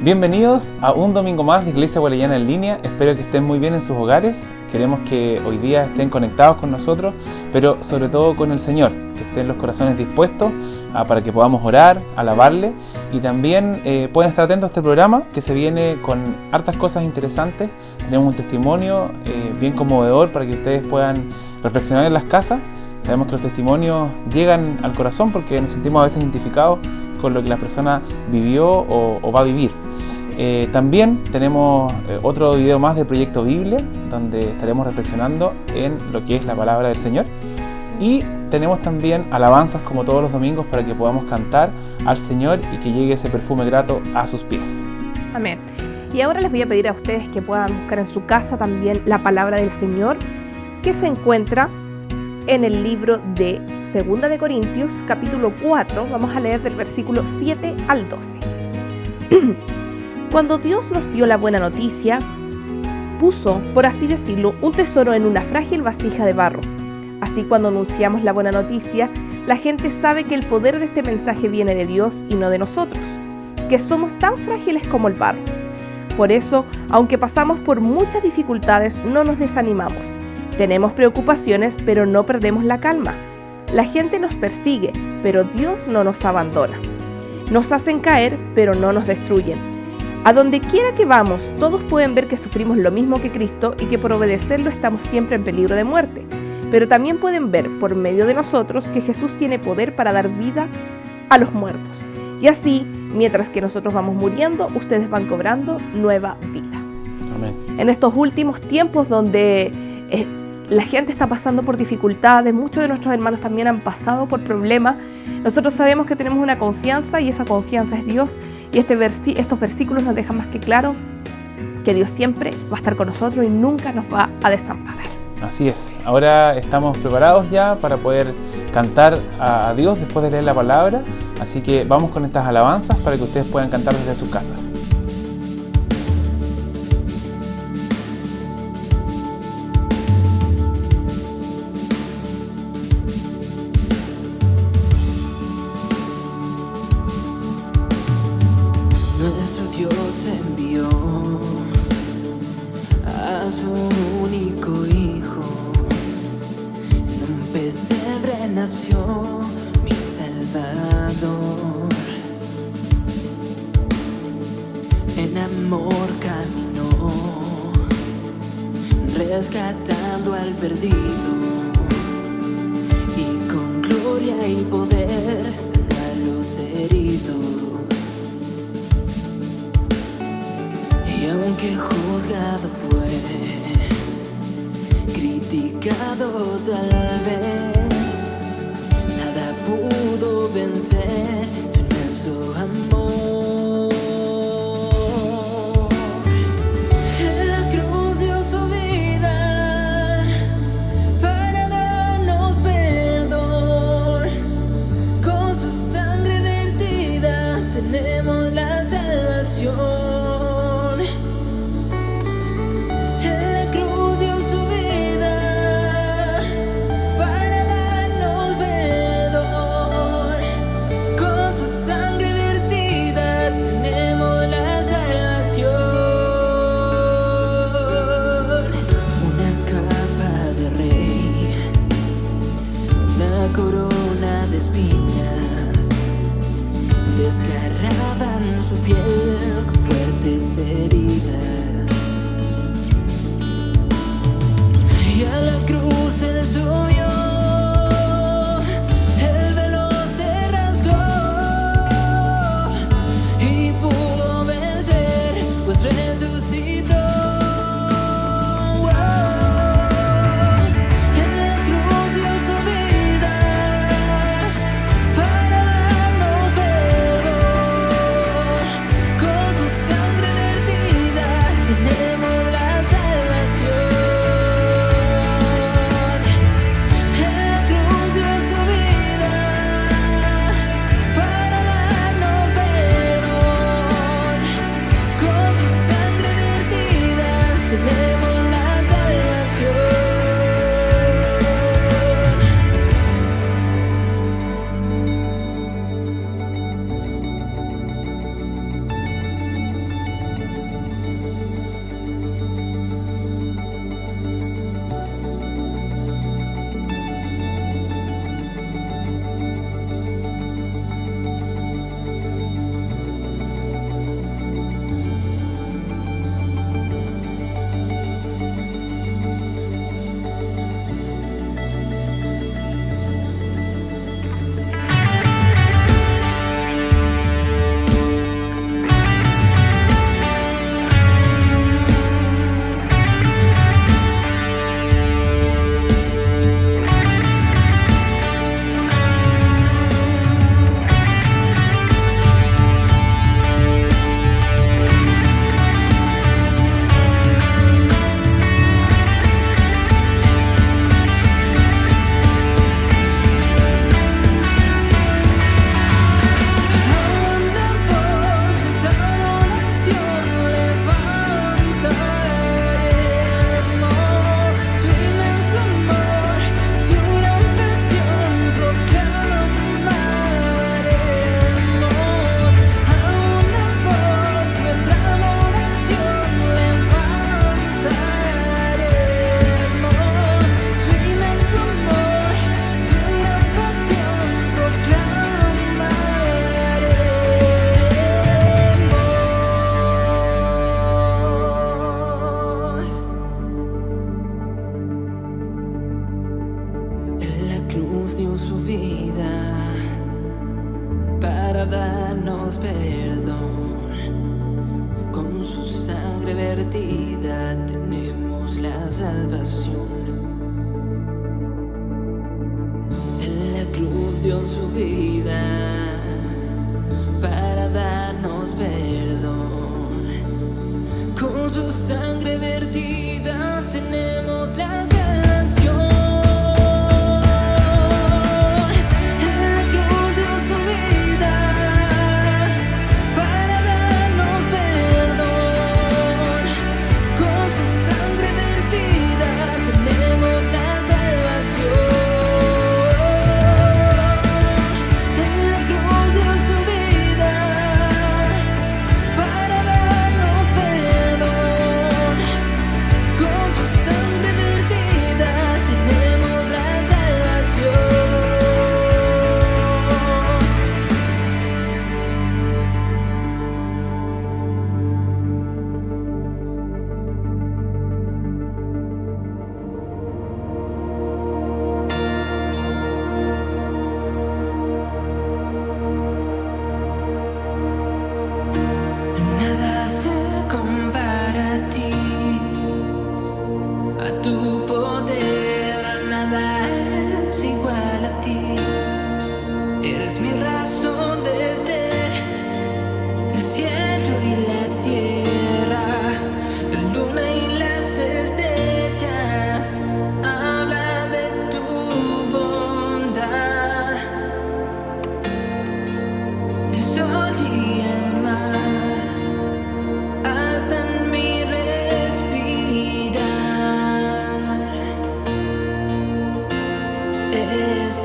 Bienvenidos a un domingo más de Iglesia Gualeyana en línea. Espero que estén muy bien en sus hogares. Queremos que hoy día estén conectados con nosotros, pero sobre todo con el Señor, que estén los corazones dispuestos para que podamos orar, alabarle, y también pueden estar atentos a este programa que se viene con hartas cosas interesantes. Tenemos un testimonio bien conmovedor para que ustedes puedan reflexionar en las casas. Sabemos que los testimonios llegan al corazón porque nos sentimos a veces identificados con lo que la persona vivió o va a vivir. También tenemos otro video más del Proyecto Biblia, donde estaremos reflexionando en lo que es la palabra del Señor. Y tenemos también alabanzas como todos los domingos para que podamos cantar al Señor y que llegue ese perfume grato a sus pies. Amén. Y ahora les voy a pedir a ustedes que puedan buscar en su casa también la palabra del Señor, que se encuentra en el libro de 2 de Corintios, capítulo 4. Vamos a leer del versículo 7 al 12. Cuando Dios nos dio la buena noticia, puso, por así decirlo, un tesoro en una frágil vasija de barro. Así, cuando anunciamos la buena noticia, la gente sabe que el poder de este mensaje viene de Dios y no de nosotros, que somos tan frágiles como el barro. Por eso, aunque pasamos por muchas dificultades, no nos desanimamos. Tenemos preocupaciones, pero no perdemos la calma. La gente nos persigue, pero Dios no nos abandona. Nos hacen caer, pero no nos destruyen. A donde quiera que vamos, todos pueden ver que sufrimos lo mismo que Cristo y que por obedecerlo estamos siempre en peligro de muerte. Pero también pueden ver, por medio de nosotros, que Jesús tiene poder para dar vida a los muertos. Y así, mientras que nosotros vamos muriendo, ustedes van cobrando nueva vida. Amén. En estos últimos tiempos donde la gente está pasando por dificultades, muchos de nuestros hermanos también han pasado por problemas, nosotros sabemos que tenemos una confianza y esa confianza es Dios. Y estos versículos nos dejan más que claro que Dios siempre va a estar con nosotros y nunca nos va a desamparar. Así es. Ahora estamos preparados ya para poder cantar a Dios después de leer la palabra. Así que vamos con estas alabanzas para que ustedes puedan cantar desde sus casas. Nuestro Dios envió a su único Hijo, en un pesebre nació mi Salvador. En amor caminó, rescatando al perdido, y con gloria y poder sana a los heridos. Y aunque juzgado fue, criticado tal vez, nada pudo vencer su inmenso amor. En la cruz dio su vida para darnos perdón. Con su sangre vertida tenemos la salvación. Corona de espinas desgarraban su piel con fuertes heridas, y a la cruz él subió, el velo se rasgó y pudo vencer, pues resucitó. para darnos perdón. Con su sangre vertida tenemos la salvación. En la cruz dio su vida para darnos perdón. Con su sangre vertida tenemos la salvación. Eres mi razón de ser, el cielo y la tierra, la luna y las estrellas hablan de tu bondad. El sol y el mar, hasta en mi respirar,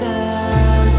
estás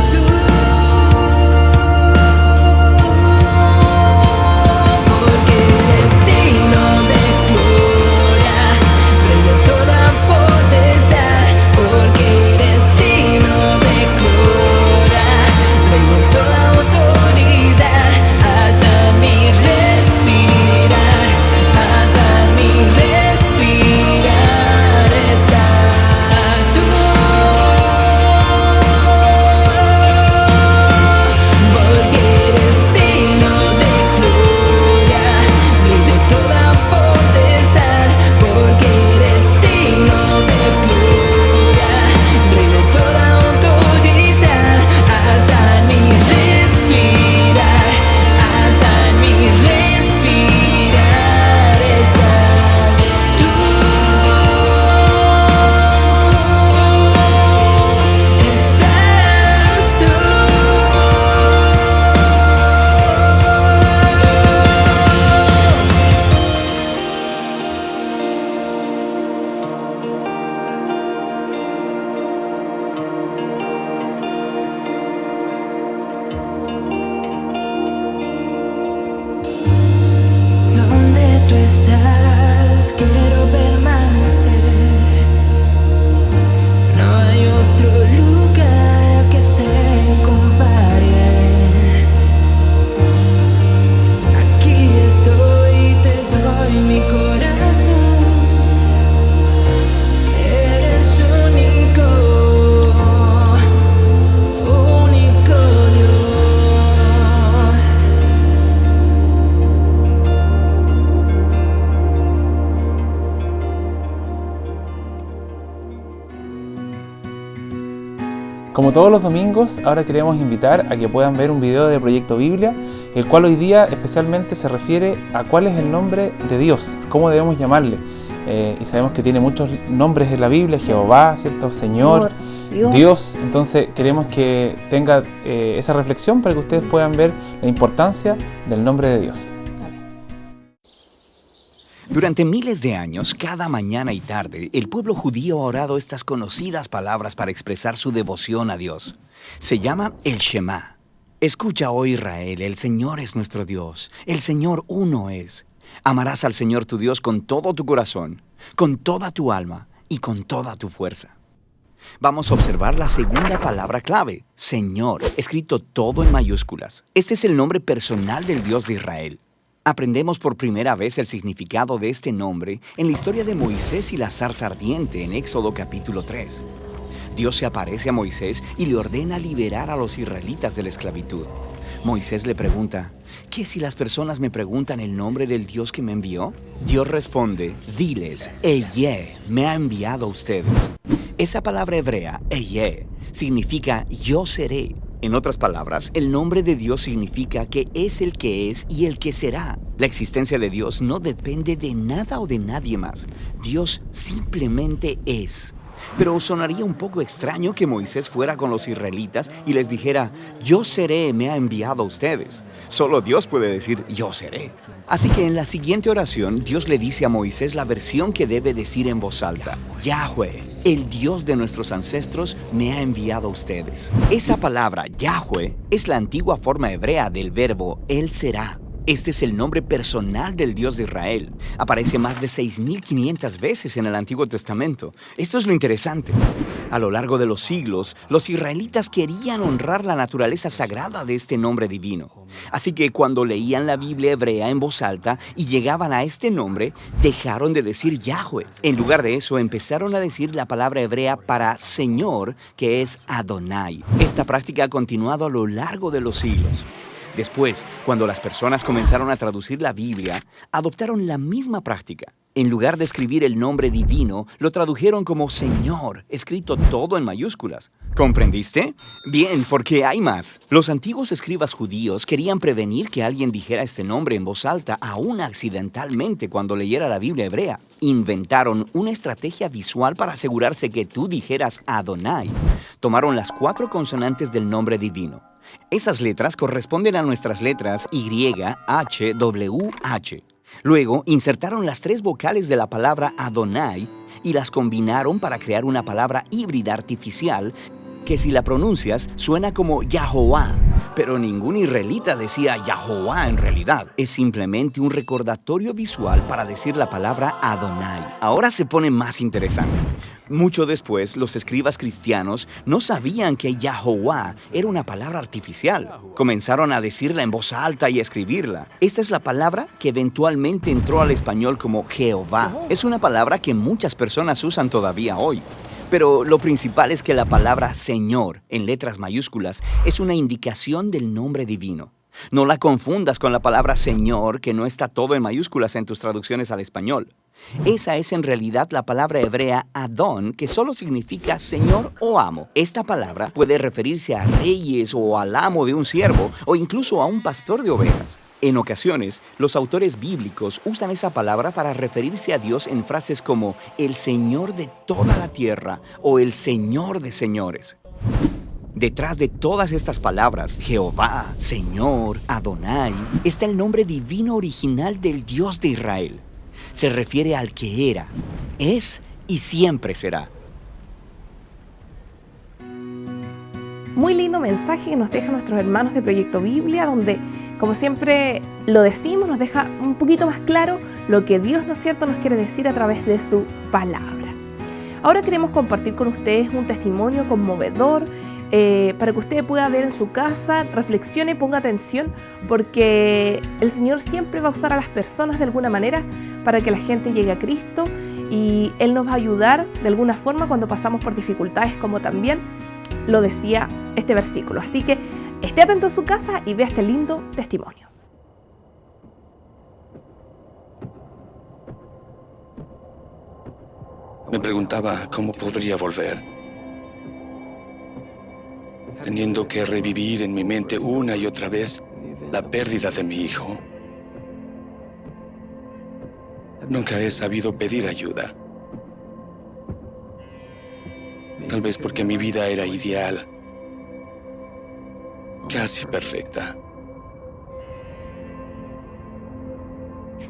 tú. Como todos los domingos, ahora queremos invitar a que puedan ver un video de Proyecto Biblia, el cual hoy día especialmente se refiere a cuál es el nombre de Dios, cómo debemos llamarle. Y sabemos que tiene muchos nombres en la Biblia: Jehová, ¿cierto? Señor, Dios. Entonces queremos que tenga esa reflexión para que ustedes puedan ver la importancia del nombre de Dios. Durante miles de años, cada mañana y tarde, el pueblo judío ha orado estas conocidas palabras para expresar su devoción a Dios. Se llama el Shema. Escucha, oh Israel, el Señor es nuestro Dios, el Señor uno es. Amarás al Señor tu Dios con todo tu corazón, con toda tu alma y con toda tu fuerza. Vamos a observar la segunda palabra clave, Señor, escrito todo en mayúsculas. Este es el nombre personal del Dios de Israel. Aprendemos por primera vez el significado de este nombre en la historia de Moisés y la zarza ardiente en Éxodo capítulo 3. Dios se aparece a Moisés y le ordena liberar a los israelitas de la esclavitud. Moisés le pregunta, ¿qué si las personas me preguntan el nombre del Dios que me envió? Dios responde, diles, Eyeh me ha enviado a ustedes. Esa palabra hebrea, Eyeh, significa yo seré. En otras palabras, el nombre de Dios significa que es el que es y el que será. La existencia de Dios no depende de nada o de nadie más. Dios simplemente es. Pero sonaría un poco extraño que Moisés fuera con los israelitas y les dijera, yo seré, me ha enviado a ustedes. Solo Dios puede decir, yo seré. Así que en la siguiente oración, Dios le dice a Moisés la versión que debe decir en voz alta. Yahweh, el Dios de nuestros ancestros, me ha enviado a ustedes. Esa palabra, Yahweh, es la antigua forma hebrea del verbo Él será. Este es el nombre personal del Dios de Israel. Aparece más de 6.500 veces en el Antiguo Testamento. Esto es lo interesante. A lo largo de los siglos, los israelitas querían honrar la naturaleza sagrada de este nombre divino. Así que cuando leían la Biblia hebrea en voz alta y llegaban a este nombre, dejaron de decir Yahweh. En lugar de eso, empezaron a decir la palabra hebrea para Señor, que es Adonai. Esta práctica ha continuado a lo largo de los siglos. Después, cuando las personas comenzaron a traducir la Biblia, adoptaron la misma práctica. En lugar de escribir el nombre divino, lo tradujeron como Señor, escrito todo en mayúsculas. ¿Comprendiste? Bien, porque hay más. Los antiguos escribas judíos querían prevenir que alguien dijera este nombre en voz alta, aún accidentalmente cuando leyera la Biblia hebrea. Inventaron una estrategia visual para asegurarse que tú dijeras Adonai. Tomaron las 4 consonantes del nombre divino. Esas letras corresponden a nuestras letras Y, H, W, H. Luego insertaron las 3 vocales de la palabra Adonai y las combinaron para crear una palabra híbrida artificial que si la pronuncias suena como Yahová. Pero ningún israelita decía Yahová en realidad. Es simplemente un recordatorio visual para decir la palabra Adonai. Ahora se pone más interesante. Mucho después, los escribas cristianos no sabían que Yahová era una palabra artificial. Comenzaron a decirla en voz alta y a escribirla. Esta es la palabra que eventualmente entró al español como Jehová. Es una palabra que muchas personas usan todavía hoy. Pero lo principal es que la palabra Señor, en letras mayúsculas, es una indicación del nombre divino. No la confundas con la palabra Señor, que no está todo en mayúsculas en tus traducciones al español. Esa es en realidad la palabra hebrea Adón, que solo significa Señor o amo. Esta palabra puede referirse a reyes o al amo de un siervo, o incluso a un pastor de ovejas. En ocasiones, los autores bíblicos usan esa palabra para referirse a Dios en frases como el Señor de toda la tierra o el Señor de señores. Detrás de todas estas palabras, Jehová, Señor, Adonai, está el nombre divino original del Dios de Israel. Se refiere al que era, es y siempre será. Muy lindo mensaje que nos dejan nuestros hermanos de Proyecto Biblia, donde, como siempre lo decimos, nos deja un poquito más claro lo que Dios, ¿no es cierto?, nos quiere decir a través de su palabra. Ahora queremos compartir con ustedes un testimonio conmovedor para que usted pueda ver en su casa, reflexione, ponga atención, porque el Señor siempre va a usar a las personas de alguna manera para que la gente llegue a Cristo, y Él nos va a ayudar de alguna forma cuando pasamos por dificultades, como también lo decía este versículo. Así que esté atento en su casa y vea este lindo testimonio. Me preguntaba cómo podría volver. teniendo que revivir en mi mente una y otra vez la pérdida de mi hijo. Nunca he sabido pedir ayuda. Tal vez porque mi vida era ideal, casi perfecta.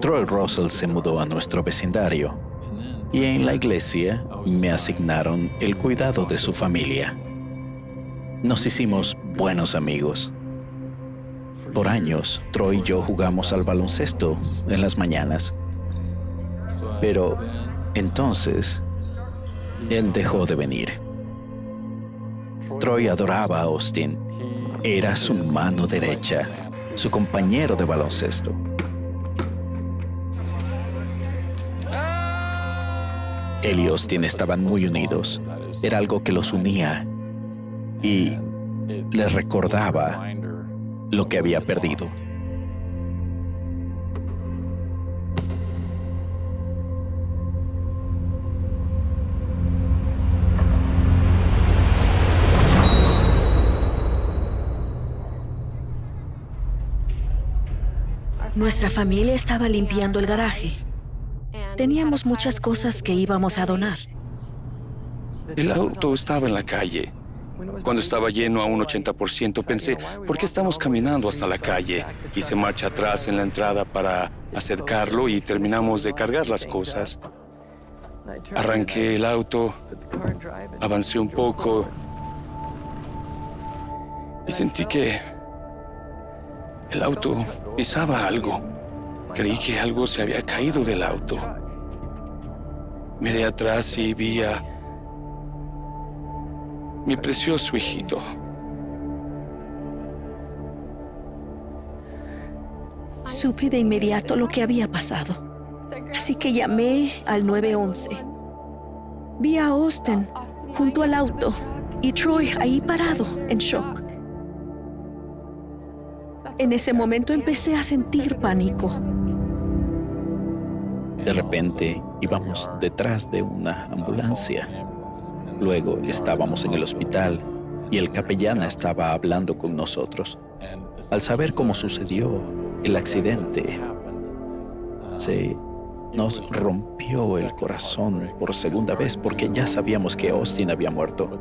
Troy Russell se mudó a nuestro vecindario y en la iglesia me asignaron el cuidado de su familia. Nos hicimos buenos amigos. Por años, Troy y yo jugamos al baloncesto en las mañanas. Pero entonces, él dejó de venir. Troy adoraba a Austin. Era su mano derecha, su compañero de baloncesto. Él y Austin estaban muy unidos. Era algo que los unía y les recordaba lo que había perdido. Nuestra familia estaba limpiando el garaje. Teníamos muchas cosas que íbamos a donar. El auto estaba en la calle. Cuando estaba lleno a un 80%, pensé, ¿por qué estamos caminando hasta la calle? Hice marcha atrás en la entrada para acercarlo y terminamos de cargar las cosas. Arranqué el auto, avancé un poco y sentí que el auto pisaba algo. Creí que algo se había caído del auto. Miré atrás y vi a mi precioso hijito. Supe de inmediato lo que había pasado. Así que llamé al 911. Vi a Austin junto al auto y Troy ahí parado, en shock. En ese momento empecé a sentir pánico. De repente íbamos detrás de una ambulancia. Luego estábamos en el hospital y el capellán estaba hablando con nosotros. Al saber cómo sucedió el accidente, se nos rompió el corazón por segunda vez porque ya sabíamos que Austin había muerto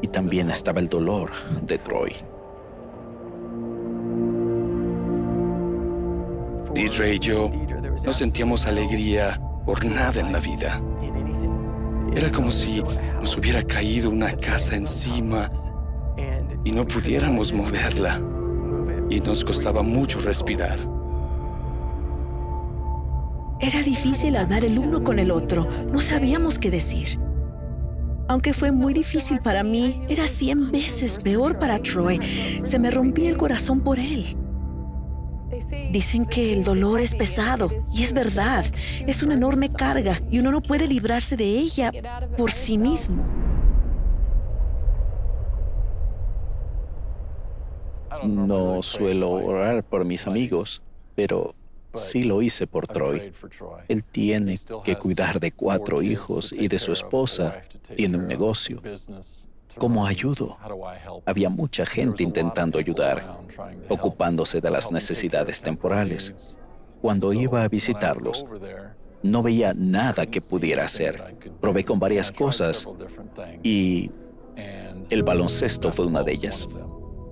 y también estaba el dolor de Troy. Deidre y yo no sentíamos alegría por nada en la vida. Era como si nos hubiera caído una casa encima y no pudiéramos moverla. Y nos costaba mucho respirar. Era difícil hablar el uno con el otro. No sabíamos qué decir. Aunque fue muy difícil para mí, era 100 veces peor para Troy. Se me rompía el corazón por él. Dicen que el dolor es pesado, y es verdad. Es una enorme carga, y uno no puede librarse de ella por sí mismo. No suelo orar por mis amigos, pero sí lo hice por Troy. Él tiene que cuidar de 4 hijos y de su esposa. Tiene un negocio. ¿Cómo ayudo? Había mucha gente intentando ayudar, ocupándose de las necesidades temporales. Cuando iba a visitarlos, no veía nada que pudiera hacer. Probé con varias cosas y el baloncesto fue una de ellas.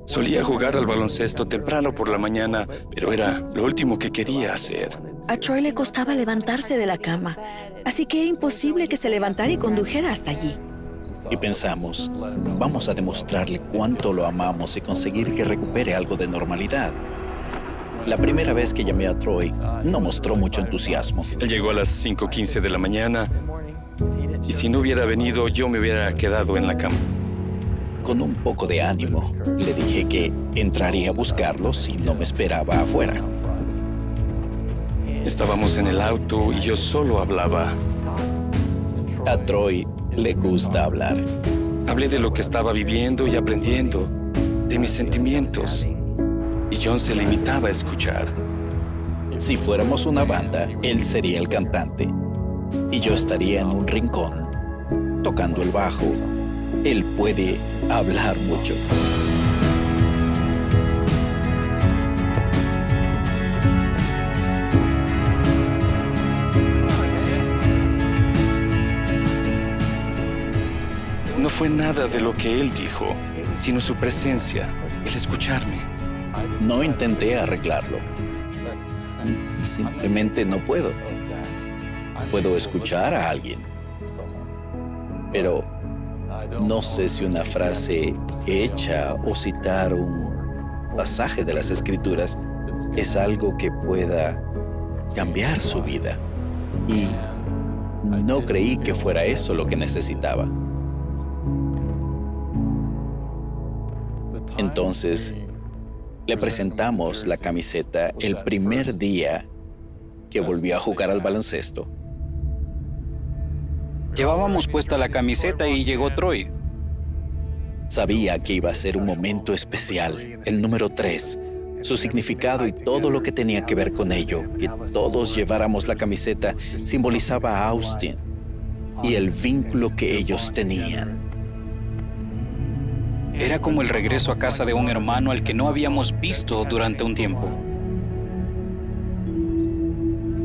Solía jugar al baloncesto temprano por la mañana, pero era lo último que quería hacer. A Troy le costaba levantarse de la cama, así que era imposible que se levantara y condujera hasta allí. Y pensamos, vamos a demostrarle cuánto lo amamos y conseguir que recupere algo de normalidad. La primera vez que llamé a Troy, no mostró mucho entusiasmo. Él llegó a las 5:15 de la mañana y si no hubiera venido, yo me hubiera quedado en la cama. Con un poco de ánimo, le dije que entraría a buscarlo si no me esperaba afuera. Estábamos en el auto y yo solo hablaba. A Troy le gusta hablar. Hablé de lo que estaba viviendo y aprendiendo, de mis sentimientos. Y John se limitaba a escuchar. Si fuéramos una banda, él sería el cantante. Y yo estaría en un rincón, tocando el bajo Él puede hablar mucho. No fue nada de lo que él dijo, sino su presencia, el escucharme. No intenté arreglarlo. Simplemente no puedo. Puedo escuchar a alguien, pero no sé si una frase hecha o citar un pasaje de las Escrituras es algo que pueda cambiar su vida. Y no creí que fuera eso lo que necesitaba. Entonces, le presentamos la camiseta el primer día que volvió a jugar al baloncesto. Llevábamos puesta la camiseta y llegó Troy. Sabía que iba a ser un momento especial, el número 3, su significado y todo lo que tenía que ver con ello. Que todos lleváramos la camiseta simbolizaba a Austin y el vínculo que ellos tenían. Era como el regreso a casa de un hermano al que no habíamos visto durante un tiempo.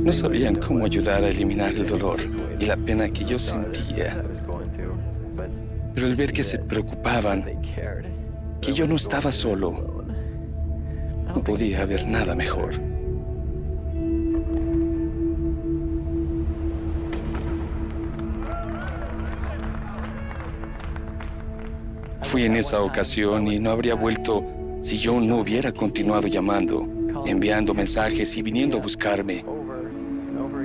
No sabían cómo ayudar a eliminar el dolor y la pena que yo sentía. Pero el ver que se preocupaban, que yo no estaba solo, no podía haber nada mejor. Fui en esa ocasión y no habría vuelto si yo no hubiera continuado llamando, enviando mensajes y viniendo a buscarme.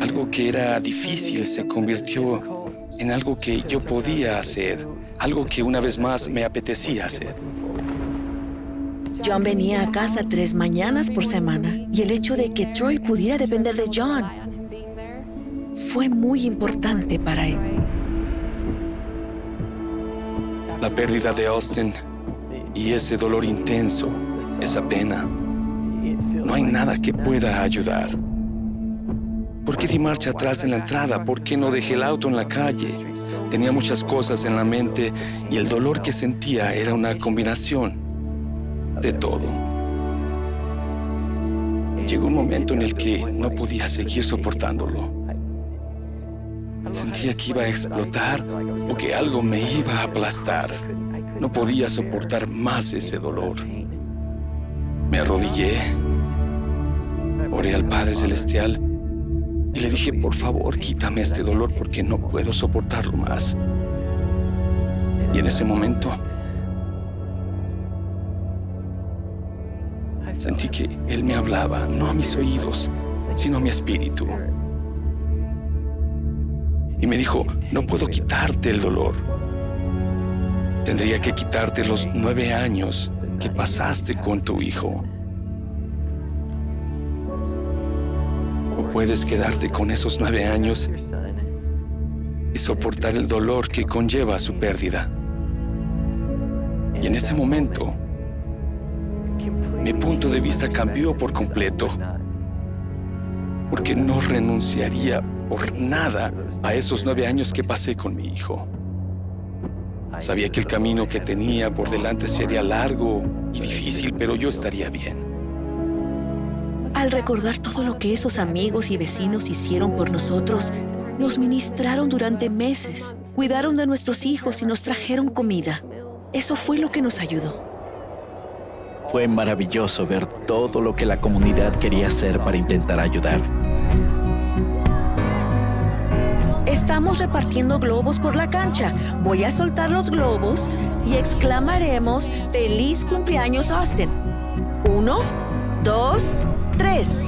Algo que era difícil se convirtió en algo que yo podía hacer, algo que una vez más me apetecía hacer. John venía a casa 3 mañanas por semana y el hecho de que Troy pudiera depender de John fue muy importante para él. La pérdida de Austin y ese dolor intenso, esa pena, no hay nada que pueda ayudar. ¿Por qué di marcha atrás en la entrada? ¿Por qué no dejé el auto en la calle? Tenía muchas cosas en la mente y el dolor que sentía era una combinación de todo. Llegó un momento en el que no podía seguir soportándolo. Sentía que iba a explotar o que algo me iba a aplastar. No podía soportar más ese dolor. Me arrodillé, oré al Padre Celestial y le dije, por favor, quítame este dolor porque no puedo soportarlo más. Y en ese momento sentí que Él me hablaba, no a mis oídos, sino a mi espíritu. Y me dijo, no puedo quitarte el dolor. Tendría que quitarte los 9 años que pasaste con tu hijo. O puedes quedarte con esos 9 años y soportar el dolor que conlleva su pérdida. Y en ese momento, mi punto de vista cambió por completo, porque no renunciaría por nada a esos 9 años que pasé con mi hijo. Sabía que el camino que tenía por delante sería largo y difícil, pero yo estaría bien. Al recordar todo lo que esos amigos y vecinos hicieron por nosotros, nos ministraron durante meses, cuidaron de nuestros hijos y nos trajeron comida. Eso fue lo que nos ayudó. Fue maravilloso ver todo lo que la comunidad quería hacer para intentar ayudar. Estamos repartiendo globos por la cancha. Voy a soltar los globos y exclamaremos ¡Feliz cumpleaños, Austin! 1, 2, 3.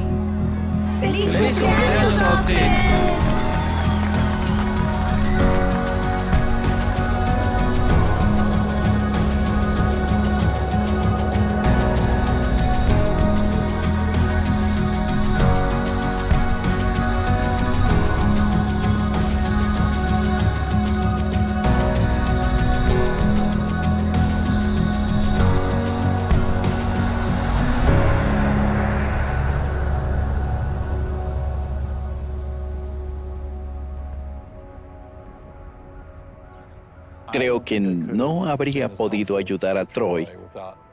¡Feliz cumpleaños, Austin! Creo que no habría podido ayudar a Troy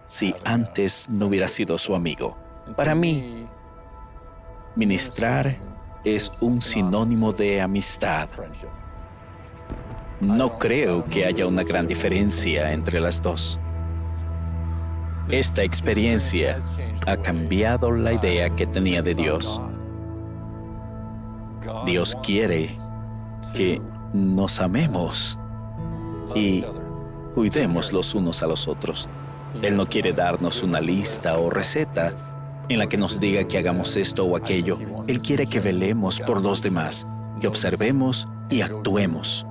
si antes no hubiera sido su amigo. Para mí, ministrar es un sinónimo de amistad. No creo que haya una gran diferencia entre las dos. Esta experiencia ha cambiado la idea que tenía de Dios. Dios quiere que nos amemos y cuidemos los unos a los otros. Él no quiere darnos una lista o receta en la que nos diga que hagamos esto o aquello. Él quiere que velemos por los demás, que observemos y actuemos.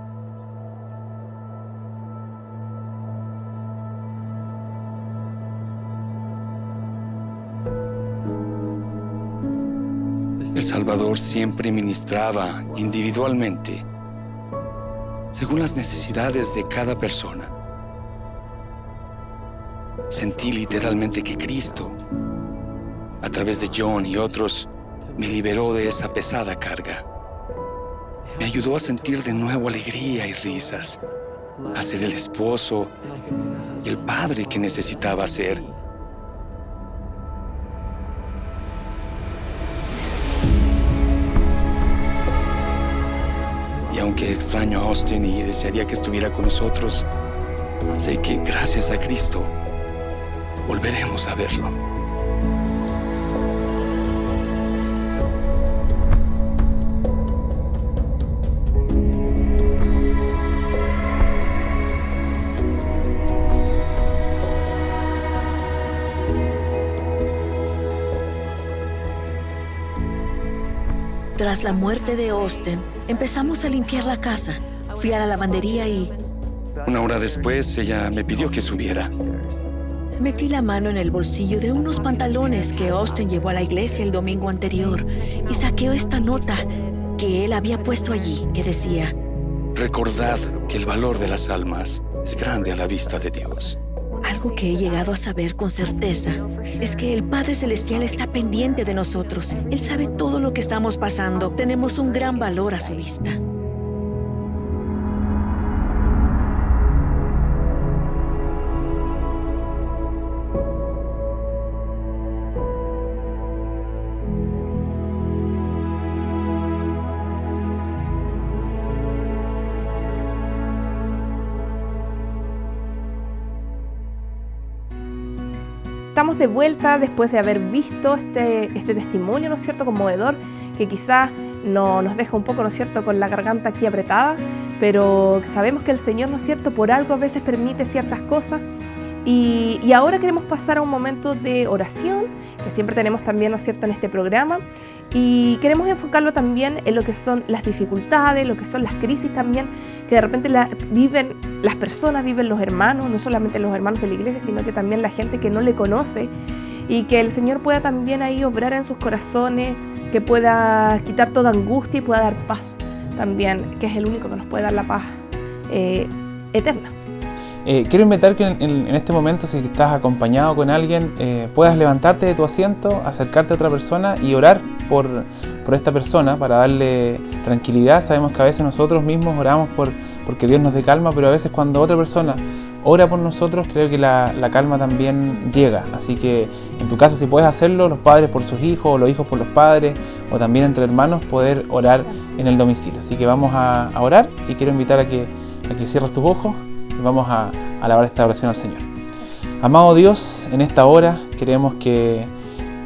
El Salvador siempre ministraba individualmente, según las necesidades de cada persona. Sentí literalmente que Cristo, a través de John y otros, me liberó de esa pesada carga. Me ayudó a sentir de nuevo alegría y risas, a ser el esposo y el padre que necesitaba ser. Y aunque extraño a Austin y desearía que estuviera con nosotros, sé que gracias a Cristo volveremos a verlo. Tras la muerte de Austin, empezamos a limpiar la casa. Fui a la lavandería y Una hora después, ella me pidió que subiera. metí la mano en el bolsillo de unos pantalones que Austin llevó a la iglesia el domingo anterior y saqué esta nota que él había puesto allí, que decía: Recordad que el valor de las almas es grande a la vista de Dios. algo que he llegado a saber con certeza es que el Padre Celestial está pendiente de nosotros. Él sabe todo lo que estamos pasando. Tenemos un gran valor a su vista. Estamos de vuelta después de haber visto este testimonio, ¿no es cierto?, conmovedor, que quizás nos deja un poco, ¿no es cierto?, con la garganta aquí apretada, pero sabemos que el Señor, ¿no es cierto?, por algo a veces permite ciertas cosas. Y ahora queremos pasar a un momento de oración, que siempre tenemos también, ¿no es cierto?, en este programa, y queremos enfocarlo también en lo que son las dificultades, lo que son las crisis también, que de repente viven las personas, viven los hermanos, no solamente los hermanos de la iglesia, sino que también la gente que no le conoce, y que el Señor pueda también ahí obrar en sus corazones, que pueda quitar toda angustia y pueda dar paz también, que es el único que nos puede dar la paz eterna. Quiero invitar que en este momento, si estás acompañado con alguien, puedas levantarte de tu asiento, acercarte a otra persona y orar por esta persona para darle tranquilidad. Sabemos que a veces nosotros mismos oramos porque Dios nos dé calma, pero a veces cuando otra persona ora por nosotros, creo que la calma también llega. Así que en tu caso, si puedes hacerlo, los padres por sus hijos, o los hijos por los padres, o también entre hermanos, poder orar en el domicilio. Así que vamos a orar, y quiero invitar a que cierres tus ojos. Vamos a alabar esta oración al Señor. Amado Dios, en esta hora queremos que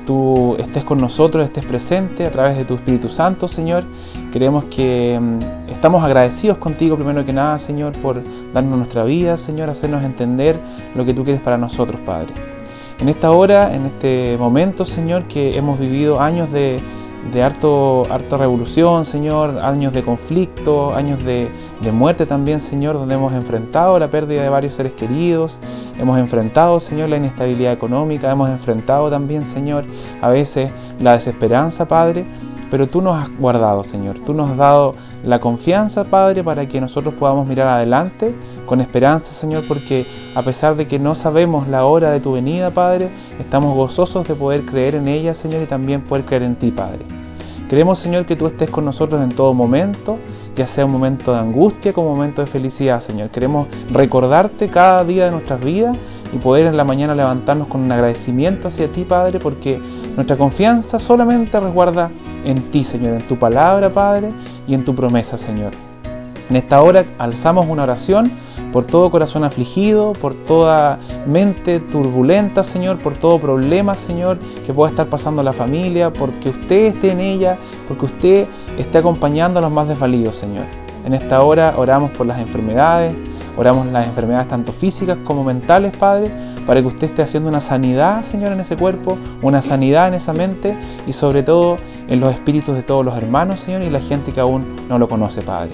Tú estés con nosotros, estés presente a través de tu Espíritu Santo, Señor. Queremos que estamos agradecidos contigo, primero que nada, Señor, por darnos nuestra vida, Señor, hacernos entender lo que Tú quieres para nosotros, Padre. En esta hora, en este momento, Señor, que hemos vivido años de harta revolución, Señor, años de conflicto, años de muerte también, Señor, donde hemos enfrentado la pérdida de varios seres queridos, hemos enfrentado, Señor, la inestabilidad económica, hemos enfrentado también, Señor, a veces la desesperanza, Padre, pero Tú nos has guardado, Señor, Tú nos has dado la confianza, Padre, para que nosotros podamos mirar adelante con esperanza, Señor, porque a pesar de que no sabemos la hora de Tu venida, Padre, estamos gozosos de poder creer en ella, Señor, y también poder creer en Ti, Padre. Queremos, Señor, que Tú estés con nosotros en todo momento, ya sea un momento de angustia como un momento de felicidad, Señor. Queremos recordarte cada día de nuestras vidas y poder en la mañana levantarnos con un agradecimiento hacia ti, Padre, porque nuestra confianza solamente resguarda en ti, Señor, en tu palabra, Padre, y en tu promesa, Señor. En esta hora alzamos una oración por todo corazón afligido, por toda mente turbulenta, Señor, por todo problema, Señor, que pueda estar pasando la familia, porque usted esté en ella, porque usted esté acompañando a los más desvalidos, Señor. En esta hora oramos por las enfermedades, oramos las enfermedades tanto físicas como mentales, Padre, para que usted esté haciendo una sanidad, Señor, en ese cuerpo, una sanidad en esa mente y sobre todo en los espíritus de todos los hermanos, Señor, y la gente que aún no lo conoce, Padre.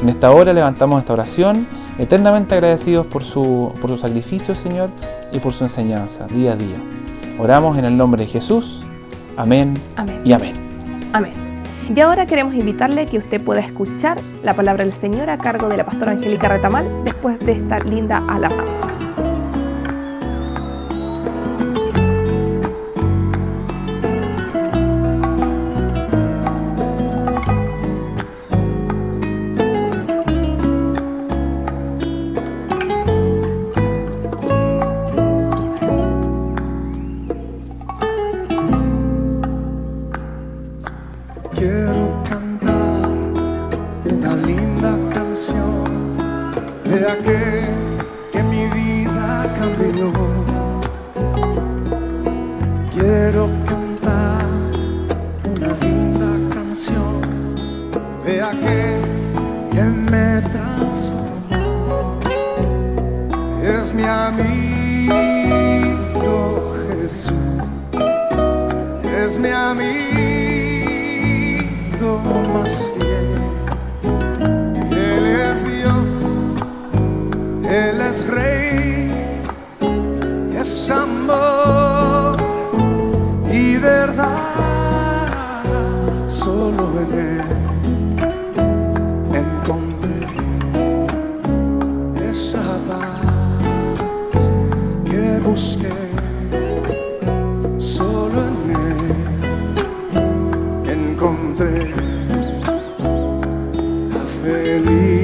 En esta hora levantamos esta oración, eternamente agradecidos por su sacrificio, Señor, y por su enseñanza, día a día. Oramos en el nombre de Jesús. Amén, Amén. Y amén. Amén. Y ahora queremos invitarle a que usted pueda escuchar la palabra del Señor a cargo de la pastora Angélica Retamal después de esta linda alabanza. Quiero cantar una linda canción de aquel que mi vida cambió. Quiero cantar una linda canción de aquel que me transformó. Es mi amigo Jesús, es mi amigo más fiel. Él es Dios, Él es Rey, es amor y verdad. Solo en Él encontré esa paz que busqué. Solo en Él encontré la felicidad.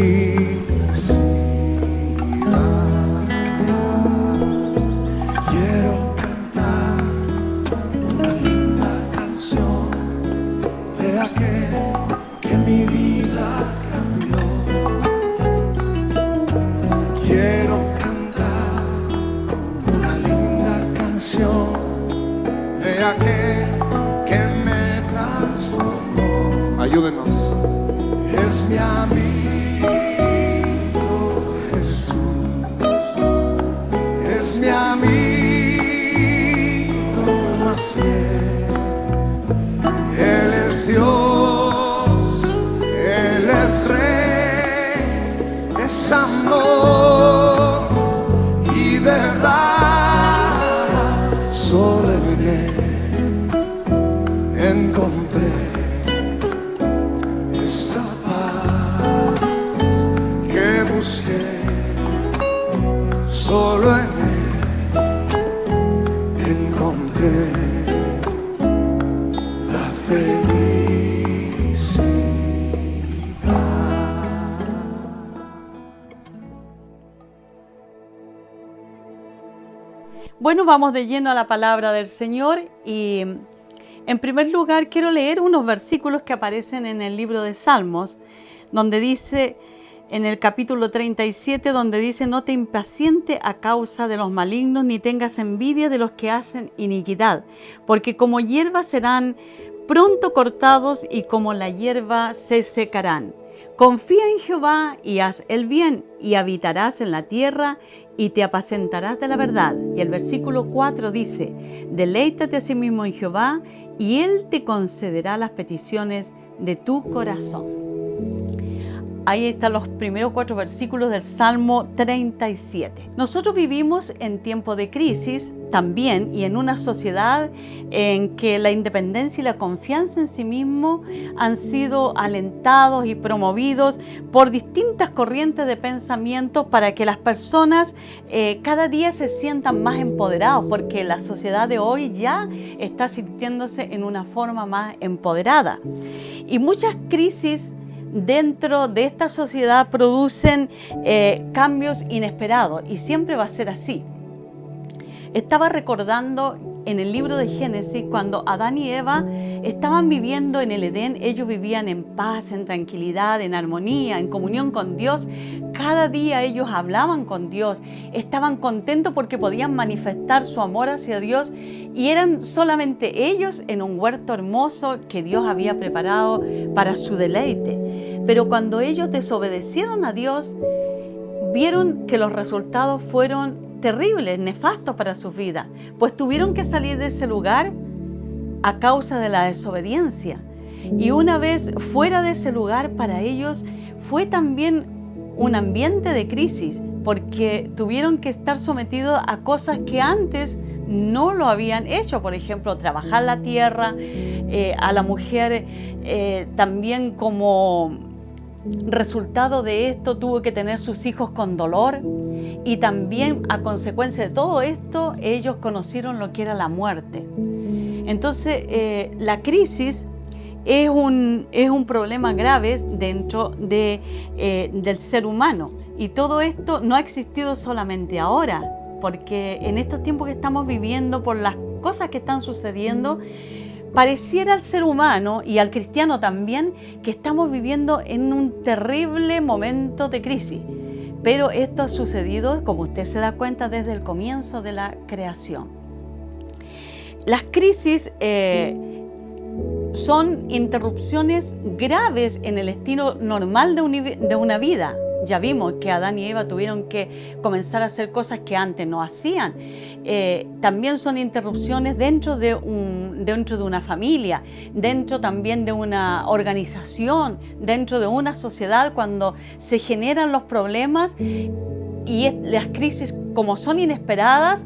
Quiero cantar una linda canción de aquel que mi vida cambió. Quiero cantar una linda canción de aquel que me transformó. Ayúdenos. Es mi amigo Jesús, es mi amigo más fiel. Él es Dios, Él es Rey, es amor y verdad. Solo en Él encontré esa paz que busqué. Solo en Él encontré la felicidad. Bueno, vamos de lleno a la palabra del Señor y en primer lugar quiero leer unos versículos que aparecen en el libro de Salmos, donde dice, en el capítulo 37, donde dice: no te impaciente a causa de los malignos, ni tengas envidia de los que hacen iniquidad, porque como hierba serán pronto cortados y como la hierba se secarán. Confía en Jehová y haz el bien, y habitarás en la tierra y te apacentarás de la verdad. Y el versículo 4 dice: deleítate a sí mismo en Jehová y Él te concederá las peticiones de tu corazón. Ahí están los primeros 4 versículos del Salmo 37. Nosotros vivimos en tiempo de crisis también y en una sociedad en que la independencia y la confianza en sí mismo han sido alentados y promovidos por distintas corrientes de pensamiento para que las personas cada día se sientan más empoderados, porque la sociedad de hoy ya está sintiéndose en una forma más empoderada. Y muchas crisis dentro de esta sociedad producen cambios inesperados y siempre va a ser así. Estaba recordando en el libro de Génesis cuando Adán y Eva estaban viviendo en el Edén. Ellos vivían en paz, en tranquilidad, en armonía, en comunión con Dios. Cada día ellos hablaban con Dios, estaban contentos porque podían manifestar su amor hacia Dios y eran solamente ellos en un huerto hermoso que Dios había preparado para su deleite. Pero cuando ellos desobedecieron a Dios, vieron que los resultados fueron terribles, nefastos para sus vidas, pues tuvieron que salir de ese lugar a causa de la desobediencia. Y una vez fuera de ese lugar, para ellos fue también un ambiente de crisis, porque tuvieron que estar sometidos a cosas que antes no lo habían hecho. Por ejemplo, trabajar la tierra, a la mujer también como resultado de esto tuvo que tener sus hijos con dolor, y también a consecuencia de todo esto ellos conocieron lo que era la muerte. Entonces la crisis es un problema grave dentro del ser humano, y todo esto no ha existido solamente ahora, porque en estos tiempos que estamos viviendo, por las cosas que están sucediendo, pareciera al ser humano y al cristiano también que estamos viviendo en un terrible momento de crisis. Pero esto ha sucedido, como usted se da cuenta, desde el comienzo de la creación. Las crisis son interrupciones graves en el estilo normal de una vida. Ya vimos que Adán y Eva tuvieron que comenzar a hacer cosas que antes no hacían. También son interrupciones dentro de una familia, dentro también de una organización, dentro de una sociedad, cuando se generan los problemas y las crisis, como son inesperadas,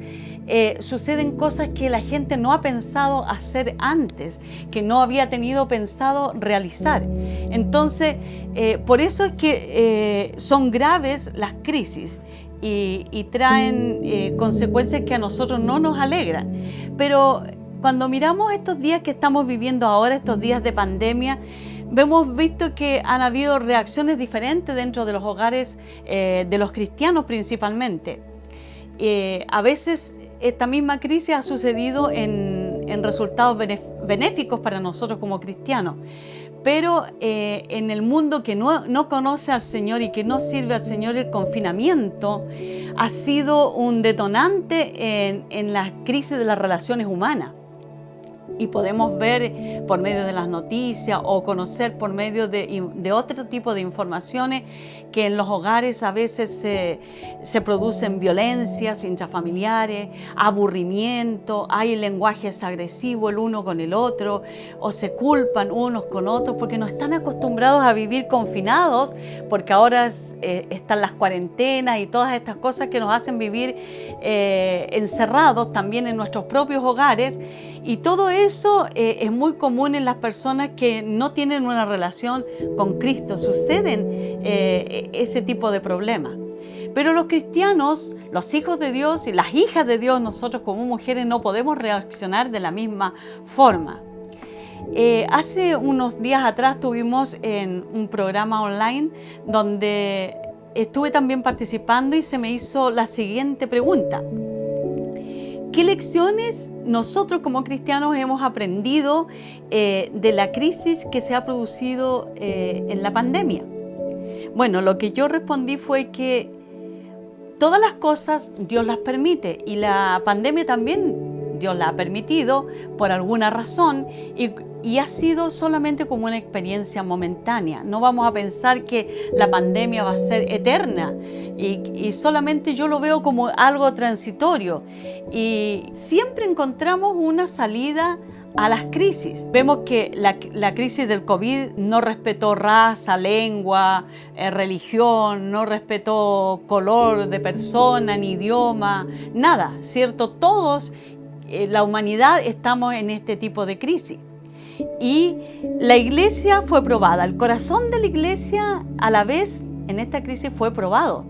suceden cosas que la gente no ha pensado hacer antes, que no había tenido pensado realizar. Entonces, por eso es que son graves las crisis y traen consecuencias que a nosotros no nos alegran. Pero cuando miramos estos días que estamos viviendo ahora, estos días de pandemia, hemos visto que han habido reacciones diferentes dentro de los hogares de los cristianos principalmente. A veces esta misma crisis ha sucedido en resultados benéficos para nosotros como cristianos, pero en el mundo que no conoce al Señor y que no sirve al Señor, el confinamiento ha sido un detonante en la crisis de las relaciones humanas. Y podemos ver por medio de las noticias o conocer por medio de otro tipo de informaciones que en los hogares a veces se producen violencias intrafamiliares, aburrimiento, hay lenguajes agresivos el uno con el otro, o se culpan unos con otros porque no están acostumbrados a vivir confinados, porque ahora están las cuarentenas y todas estas cosas que nos hacen vivir encerrados también en nuestros propios hogares. Y todo eso es muy común en las personas que no tienen una relación con Cristo. Suceden ese tipo de problemas. Pero los cristianos, los hijos de Dios y las hijas de Dios, nosotros como mujeres no podemos reaccionar de la misma forma. Hace unos días atrás estuvimos en un programa online donde estuve también participando y se me hizo la siguiente pregunta. ¿Qué lecciones nosotros como cristianos hemos aprendido de la crisis que se ha producido en la pandemia? Bueno, lo que yo respondí fue que todas las cosas Dios las permite, y la pandemia también Dios la ha permitido por alguna razón, y ha sido solamente como una experiencia momentánea. No vamos a pensar que la pandemia va a ser eterna, y solamente yo lo veo como algo transitorio, y siempre encontramos una salida a las crisis. Vemos que la crisis del COVID no respetó raza, lengua, religión, no respetó color de persona, ni idioma, nada, ¿cierto? Todos, la humanidad, estamos en este tipo de crisis. Y la iglesia fue probada, el corazón de la iglesia a la vez en esta crisis fue probado.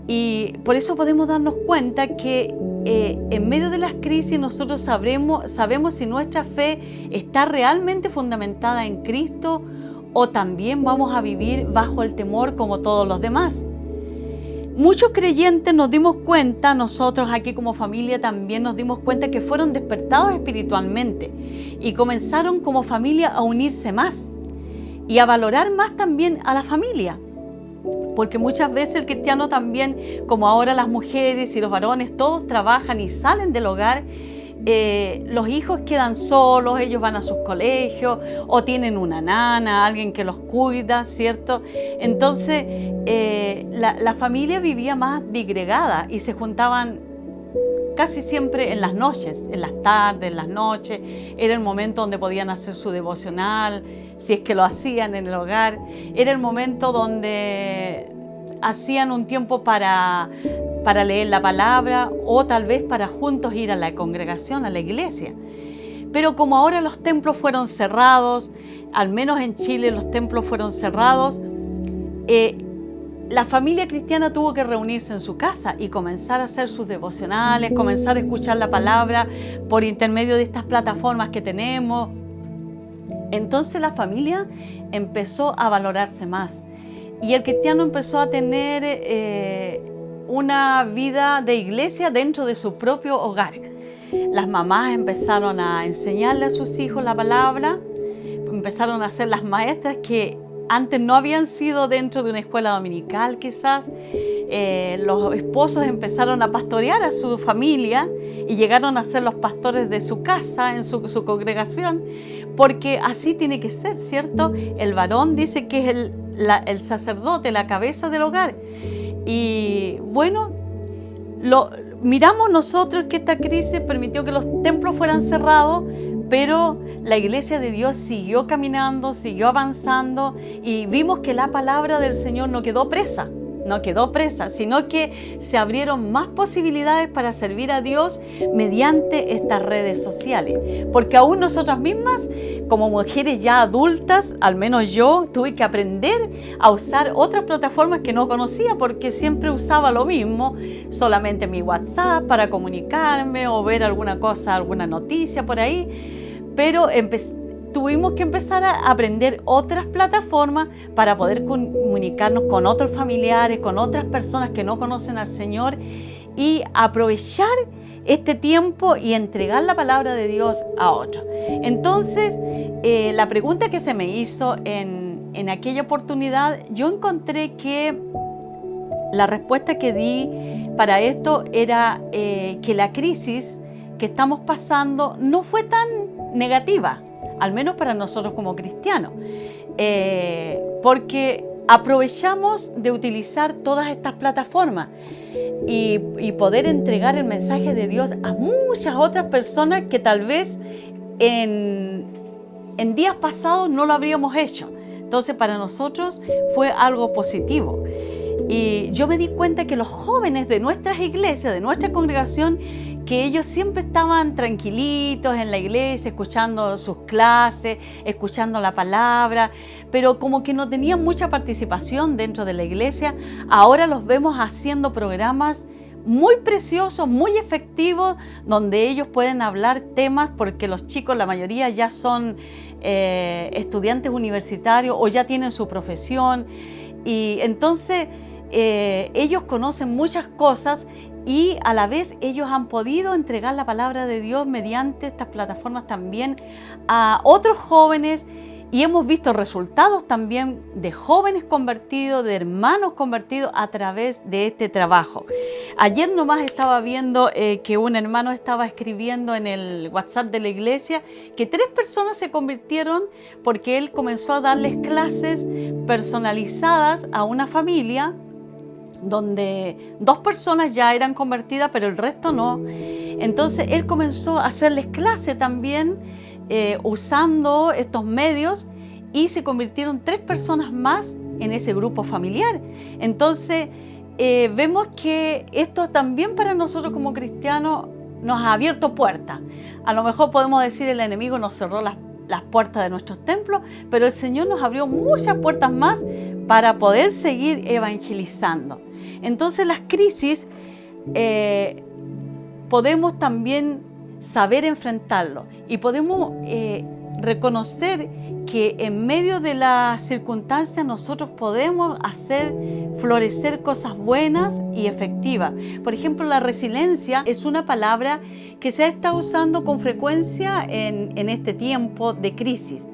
Y por eso podemos darnos cuenta que en medio de las crisis nosotros sabemos si nuestra fe está realmente fundamentada en Cristo ¿O también vamos a vivir bajo el temor como todos los demás? Muchos creyentes nos dimos cuenta, nosotros aquí como familia también nos dimos cuenta que fueron despertados espiritualmente y comenzaron como familia a unirse más y a valorar más también a la familia. Porque muchas veces el cristiano también, como ahora las mujeres y los varones, todos trabajan y salen del hogar, los hijos quedan solos, ellos van a sus colegios o tienen una nana, alguien que los cuida, ¿cierto? Entonces la familia vivía más disgregada y se juntaban casi siempre en las noches, en las tardes, en las noches. Era el momento donde podían hacer su devocional, si es que lo hacían en el hogar. Era el momento donde hacían un tiempo para leer la palabra o tal vez para juntos ir a la congregación, a la iglesia. Pero como ahora los templos fueron cerrados, al menos en Chile los templos fueron cerrados, la familia cristiana tuvo que reunirse en su casa y comenzar a hacer sus devocionales, comenzar a escuchar la palabra por intermedio de estas plataformas que tenemos. Entonces la familia empezó a valorarse más y el cristiano empezó a tener una vida de iglesia dentro de su propio hogar. Las mamás empezaron a enseñarle a sus hijos la palabra, empezaron a ser las maestras que antes no habían sido dentro de una escuela dominical quizás. Los esposos empezaron a pastorear a su familia y llegaron a ser los pastores de su casa, en su congregación, porque así tiene que ser, ¿cierto? El varón dice que es el sacerdote, la cabeza del hogar. Y bueno, miramos nosotros que esta crisis permitió que los templos fueran cerrados, pero la iglesia de Dios siguió caminando, siguió avanzando y vimos que la palabra del Señor no quedó presa, sino que se abrieron más posibilidades para servir a Dios mediante estas redes sociales. Porque aún nosotras mismas, como mujeres ya adultas, al menos yo, tuve que aprender a usar otras plataformas que no conocía porque siempre usaba lo mismo, solamente mi WhatsApp para comunicarme o ver alguna cosa, alguna noticia por ahí. Pero tuvimos que empezar a aprender otras plataformas para poder comunicarnos con otros familiares, con otras personas que no conocen al Señor y aprovechar este tiempo y entregar la palabra de Dios a otros. Entonces, la pregunta que se me hizo en aquella oportunidad, yo encontré que la respuesta que di para esto era que la crisis que estamos pasando no fue tan negativa, al menos para nosotros como cristianos, porque aprovechamos de utilizar todas estas plataformas y poder entregar el mensaje de Dios a muchas otras personas que tal vez en días pasados no lo habríamos hecho. Entonces para nosotros fue algo positivo. Y yo me di cuenta que los jóvenes de nuestras iglesias, de nuestra congregación, que ellos siempre estaban tranquilitos en la iglesia, escuchando sus clases, escuchando la palabra, pero como que no tenían mucha participación dentro de la iglesia, ahora los vemos haciendo programas muy preciosos, muy efectivos, donde ellos pueden hablar temas, porque los chicos, la mayoría ya son estudiantes universitarios o ya tienen su profesión, y entonces ellos conocen muchas cosas y a la vez ellos han podido entregar la palabra de Dios mediante estas plataformas también a otros jóvenes, y hemos visto resultados también de jóvenes convertidos, de hermanos convertidos a través de este trabajo. Ayer nomás estaba viendo que un hermano estaba escribiendo en el WhatsApp de la iglesia que 3 personas se convirtieron porque él comenzó a darles clases personalizadas a una familia donde 2 personas ya eran convertidas, pero el resto no. Entonces él comenzó a hacerles clase también usando estos medios, y se convirtieron 3 personas más en ese grupo familiar. Entonces vemos que esto también para nosotros como cristianos nos ha abierto puertas. A lo mejor podemos decir el enemigo nos cerró las puertas de nuestros templos, pero el Señor nos abrió muchas puertas más para poder seguir evangelizando. Entonces las crisis podemos también saber enfrentarlo y podemos reconocer que en medio de las circunstancias nosotros podemos hacer florecer cosas buenas y efectivas. Por ejemplo, la resiliencia es una palabra que se ha estado usando con frecuencia en este tiempo de crisis.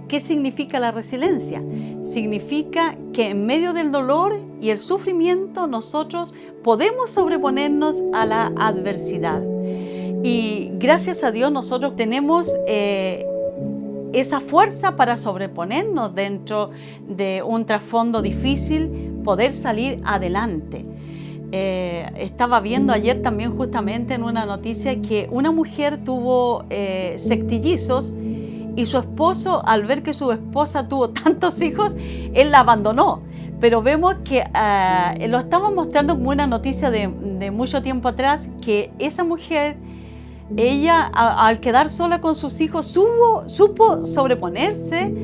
¿Qué significa la resiliencia? Significa que en medio del dolor y el sufrimiento nosotros podemos sobreponernos a la adversidad. Y gracias a Dios nosotros tenemos esa fuerza para sobreponernos dentro de un trasfondo difícil, poder salir adelante. Estaba viendo ayer también justamente en una noticia que una mujer tuvo sextillizos y su esposo, al ver que su esposa tuvo tantos hijos, él la abandonó. Pero vemos que lo estamos mostrando como una noticia de mucho tiempo atrás, que esa mujer, ella al quedar sola con sus hijos supo sobreponerse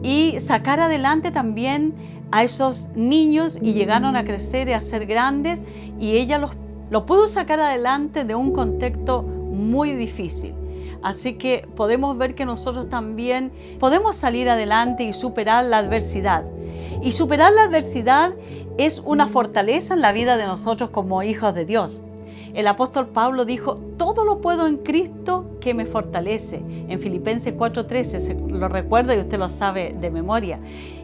y sacar adelante también a esos niños, y llegaron a crecer y a ser grandes, y ella lo pudo sacar adelante de un contexto muy difícil. Así que podemos ver que nosotros también podemos salir adelante y superar la adversidad. Y superar la adversidad es una fortaleza en la vida de nosotros como hijos de Dios. El apóstol Pablo dijo: todo lo puedo en Cristo que me fortalece. En Filipenses 4:13, lo recuerda y usted lo sabe de memoria.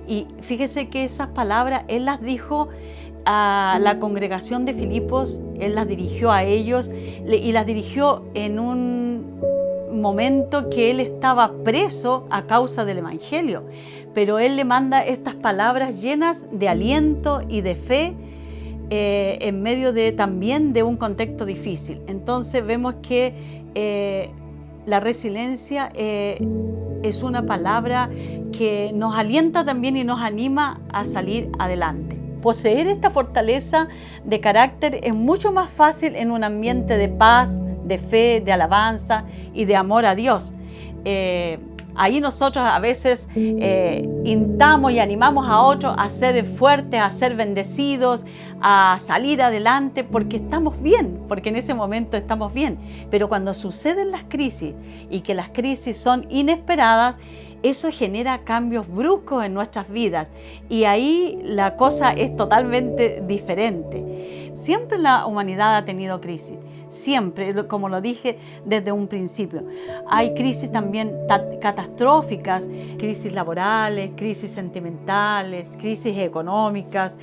Y fíjese que esas palabras él las dijo a la congregación de Filipos, él las dirigió a ellos y las dirigió en un momento que él estaba preso a causa del Evangelio. Pero él le manda estas palabras llenas de aliento y de fe en medio también de un contexto difícil. Entonces vemos que la resiliencia es una palabra que nos alienta también y nos anima a salir adelante. Poseer esta fortaleza de carácter es mucho más fácil en un ambiente de paz, de fe, de alabanza y de amor a Dios. Ahí nosotros a veces instamos y animamos a otros a ser fuertes, a ser bendecidos, a salir adelante porque estamos bien, porque en ese momento estamos bien. Pero cuando suceden las crisis y que las crisis son inesperadas, eso genera cambios bruscos en nuestras vidas y ahí la cosa es totalmente diferente. Siempre la humanidad ha tenido crisis, siempre, como lo dije desde un principio. Hay crisis también catastróficas, crisis laborales, crisis sentimentales, crisis económicas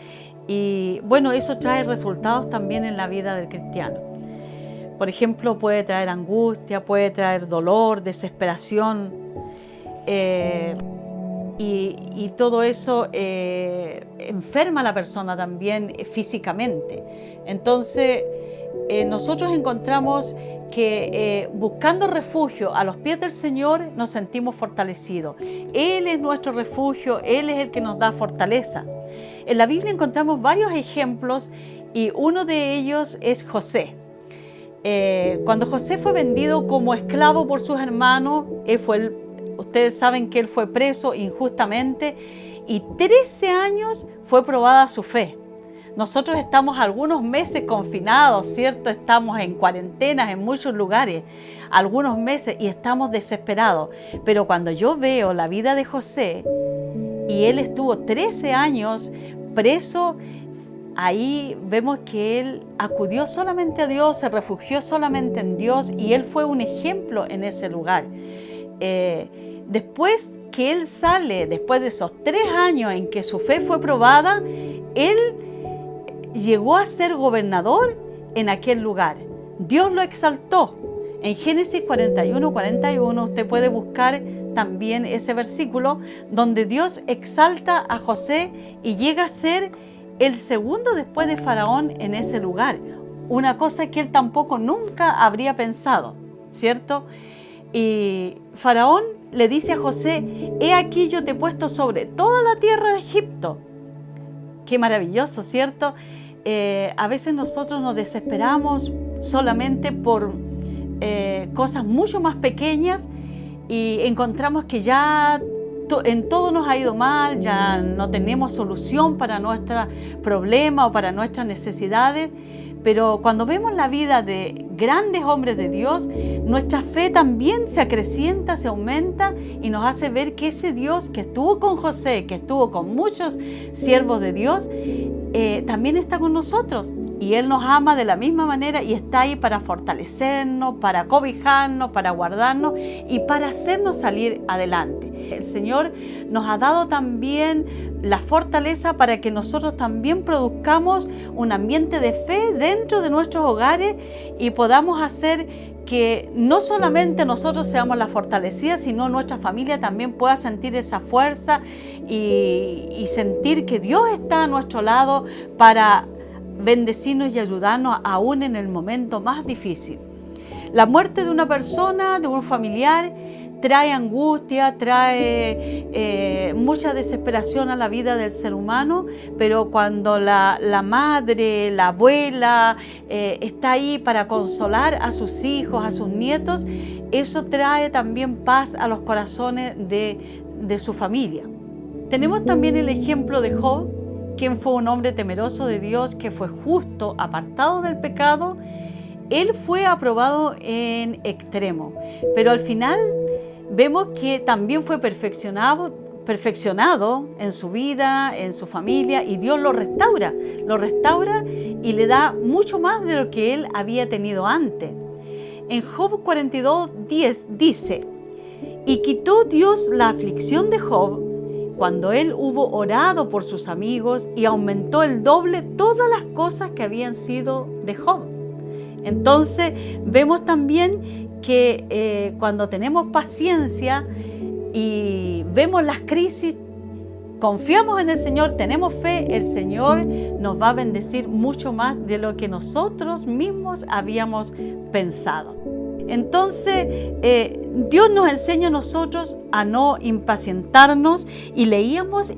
y bueno, eso trae resultados también en la vida del cristiano. Por ejemplo, puede traer angustia, puede traer dolor, desesperación. Y todo eso enferma a la persona también físicamente. Entonces nosotros encontramos que buscando refugio a los pies del Señor nos sentimos fortalecidos. Él es nuestro refugio, Él es el que nos da fortaleza. En la Biblia encontramos varios ejemplos y uno de ellos es José. Cuando José fue vendido como esclavo por sus hermanos, ustedes saben que él fue preso injustamente y 13 años fue probada su fe. Nosotros estamos algunos meses confinados, ¿cierto? Estamos en cuarentenas en muchos lugares, algunos meses y estamos desesperados. Pero cuando yo veo la vida de José y él estuvo 13 años preso, ahí vemos que él acudió solamente a Dios, se refugió solamente en Dios y él fue un ejemplo en ese lugar. Después que él sale, después de esos 3 años en que su fe fue probada, él llegó a ser gobernador en aquel lugar. Dios lo exaltó. En Génesis 41:41 usted puede buscar también ese versículo donde Dios exalta a José y llega a ser el segundo después de Faraón en ese lugar. Una cosa que él tampoco nunca habría pensado, ¿cierto? Y Faraón le dice a José: he aquí yo te he puesto sobre toda la tierra de Egipto. Qué maravilloso, ¿cierto? A veces nosotros nos desesperamos solamente por cosas mucho más pequeñas y encontramos que ya en todo nos ha ido mal, ya no tenemos solución para nuestro problema o para nuestras necesidades, Pero cuando vemos la vida de grandes hombres de Dios, nuestra fe también se acrecienta, se aumenta y nos hace ver que ese Dios que estuvo con José, que estuvo con muchos siervos de Dios, también está con nosotros. Y Él nos ama de la misma manera y está ahí para fortalecernos, para cobijarnos, para guardarnos y para hacernos salir adelante. El Señor nos ha dado también la fortaleza para que nosotros también produzcamos un ambiente de fe dentro de nuestros hogares y podamos hacer que no solamente nosotros seamos las fortalecidas, sino nuestra familia también pueda sentir esa fuerza y sentir que Dios está a nuestro lado para bendecirnos y ayudarnos aún en el momento más difícil. La muerte de una persona, de un familiar, trae angustia, trae mucha desesperación a la vida del ser humano, pero cuando la madre, la abuela está ahí para consolar a sus hijos, a sus nietos, eso trae también paz a los corazones de su familia. Tenemos también el ejemplo de Job, quien fue un hombre temeroso de Dios, que fue justo, apartado del pecado. Él fue aprobado en extremo, pero al final vemos que también fue perfeccionado en su vida, en su familia, y Dios lo restaura y le da mucho más de lo que él había tenido antes. En Job 42:10 dice: y quitó Dios la aflicción de Job cuando él hubo orado por sus amigos y aumentó el doble todas las cosas que habían sido de Job. Entonces vemos también que cuando tenemos paciencia y vemos las crisis, confiamos en el Señor, tenemos fe, el Señor nos va a bendecir mucho más de lo que nosotros mismos habíamos pensado. Entonces, Dios nos enseña a nosotros a no impacientarnos y leíamos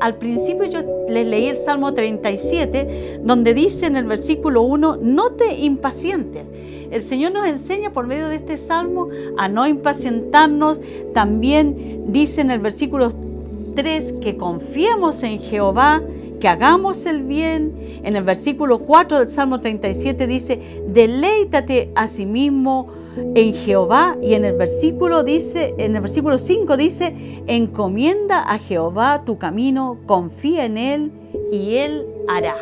al principio, yo les leí el Salmo 37, donde dice en el versículo 1, no te impacientes. El Señor nos enseña por medio de este Salmo a no impacientarnos. También dice en el versículo 3 que confiemos en Jehová, que hagamos el bien. En el versículo 4 del Salmo 37 dice, deleítate a sí mismo en Jehová, y en el versículo 5 dice, encomienda a Jehová tu camino, confía en Él y Él hará.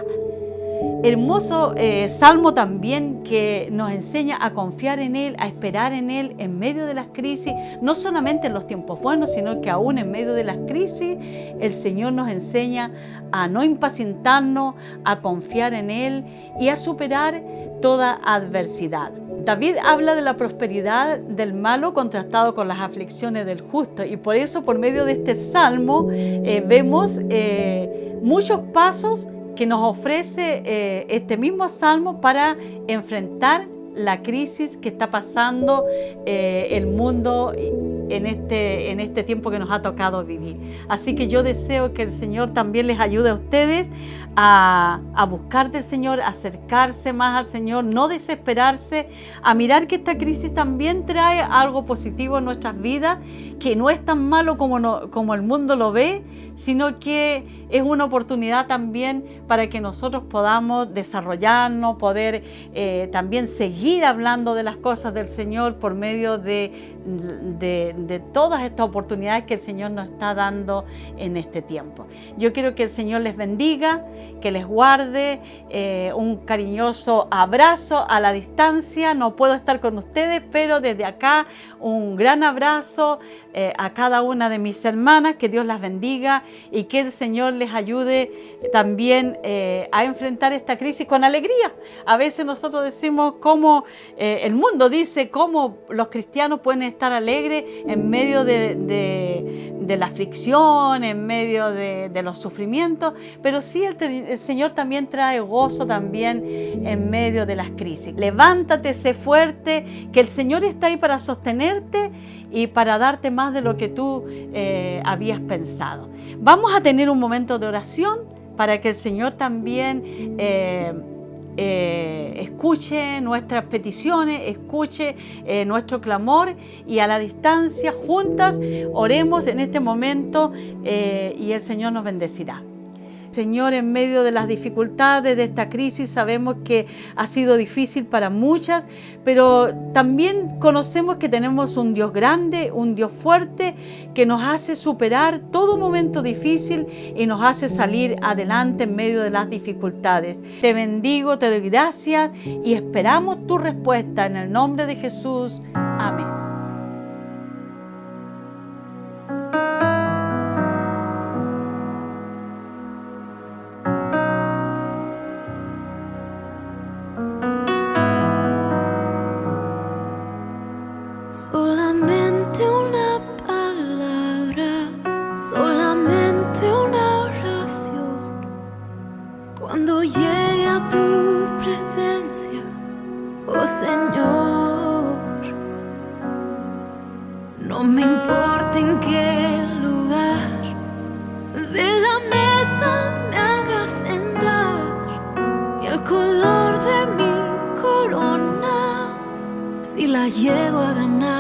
Hermoso salmo también que nos enseña a confiar en Él, a esperar en Él en medio de las crisis, no solamente en los tiempos buenos, sino que aún en medio de las crisis el Señor nos enseña a no impacientarnos, a confiar en Él y a superar toda adversidad. David habla de la prosperidad del malo contrastado con las aflicciones del justo, y por eso por medio de este salmo vemos muchos pasos que nos ofrece este mismo salmo para enfrentar la crisis que está pasando el mundo en este tiempo que nos ha tocado vivir. Así que yo deseo que el Señor también les ayude a ustedes a buscar del Señor, a acercarse más al Señor, no desesperarse, a mirar que esta crisis también trae algo positivo en nuestras vidas, que no es tan malo como el mundo lo ve, sino que es una oportunidad también para que nosotros podamos desarrollarnos, poder también seguir hablando de las cosas del Señor por medio de todas estas oportunidades que el Señor nos está dando en este tiempo. Yo quiero que el Señor les bendiga, que les guarde, un cariñoso abrazo a la distancia. No puedo estar con ustedes, pero desde acá un gran abrazo a cada una de mis hermanas, que Dios las bendiga y que el Señor les ayude también a enfrentar esta crisis con alegría. A veces nosotros decimos cómo el mundo dice cómo los cristianos pueden estar alegres en medio de la aflicción, en medio de los sufrimientos, pero sí el Señor también trae gozo también en medio de las crisis. Levántate, sé fuerte, que el Señor está ahí para sostenerte y para darte más de lo que tú habías pensado. Vamos a tener un momento de oración para que el Señor también escuche nuestras peticiones, escuche nuestro clamor, y a la distancia, juntas, oremos en este momento y el Señor nos bendecirá. Señor, en medio de las dificultades de esta crisis, sabemos que ha sido difícil para muchas, pero también conocemos que tenemos un Dios grande, un Dios fuerte, que nos hace superar todo momento difícil y nos hace salir adelante en medio de las dificultades. Te bendigo, te doy gracias y esperamos tu respuesta en el nombre de Jesús. Amén. Solamente una palabra, solamente una oración. Cuando llegue a tu presencia, oh Señor, no me importa en qué lugar de la mesa me hagas sentar, y el color de mi corona, si la llego a ganar.